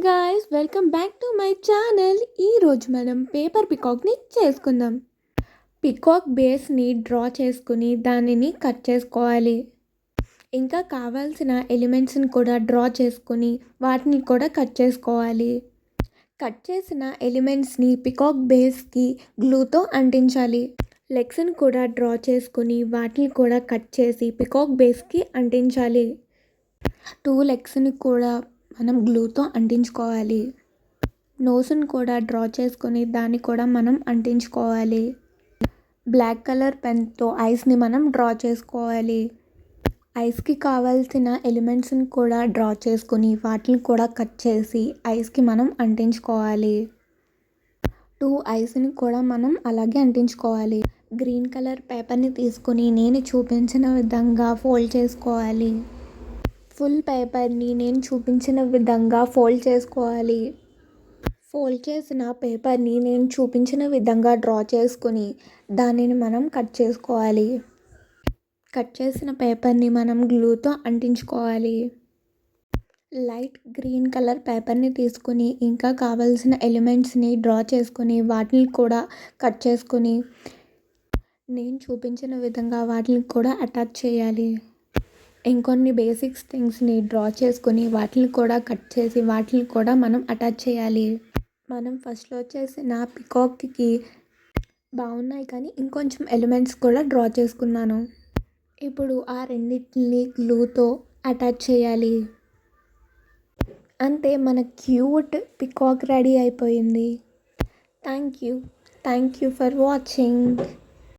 Guys, welcome back to my channel. ఈరోజు మనం paper పికాక్ని చేసుకుందాం. పికాక్ బేస్ని డ్రా చేసుకుని దానిని కట్ చేసుకోవాలి. ఇంకా కావాల్సిన ఎలిమెంట్స్ని కూడా డ్రా చేసుకుని వాటిని కూడా కట్ చేసుకోవాలి. కట్ చేసిన ఎలిమెంట్స్ని పికాక్ బేస్కి గ్లూతో అంటించాలి. లెగ్స్ని కూడా డ్రా చేసుకుని వాటిని కూడా కట్ చేసి పికాక్ బేస్కి అంటించాలి. 2 లెగ్స్ని కూడా మనం గ్లూతో అంటించుకోవాలి. నోస్ని కూడా డ్రా చేసుకొని దాన్ని కూడా మనం అంటించుకోవాలి. బ్లాక్ కలర్ పెన్తో ఐస్ని మనం డ్రా చేసుకోవాలి. ఐస్కి కావాల్సిన ఎలిమెంట్స్ని కూడా డ్రా చేసుకొని వాటిని కూడా కట్ చేసి ఐస్కి మనం అంటించుకోవాలి. 2 ఐస్ని కూడా మనం అలాగే అంటించుకోవాలి. గ్రీన్ కలర్ పేపర్ని తీసుకొని నేను చూపించిన విధంగా ఫోల్డ్ చేసుకోవాలి. ఫుల్ పేపర్ని నేను చూపించిన విధంగా ఫోల్డ్ చేసుకోవాలి. ఫోల్డ్ చేసిన పేపర్ని నేను చూపించిన విధంగా డ్రా చేసుకుని దానిని మనం కట్ చేసుకోవాలి. కట్ చేసిన పేపర్ని మనం గ్లూతో అంటించుకోవాలి. లైట్ గ్రీన్ కలర్ పేపర్ని తీసుకుని ఇంకా కావాల్సిన ఎలిమెంట్స్ని డ్రా చేసుకొని వాటిని కూడా కట్ చేసుకొని నేను చూపించిన విధంగా వాటిని కూడా అటాచ్ చేయాలి. ఇంకొన్ని బేసిక్స్ థింగ్స్ని డ్రా చేసుకొని వాటిని కూడా కట్ చేసి వాటిని కూడా మనం అటాచ్ చేయాలి. మనం ఫస్ట్లో చేసిన పికాక్కి బాగున్నాయి కానీ ఇంకొంచెం ఎలిమెంట్స్ కూడా డ్రా చేసుకున్నాను. ఇప్పుడు ఆ రెండింటిని గ్లూతో అటాచ్ చేయాలి. అంతే, మన క్యూట్ పికాక్ రెడీ అయిపోయింది. Thank you for watching.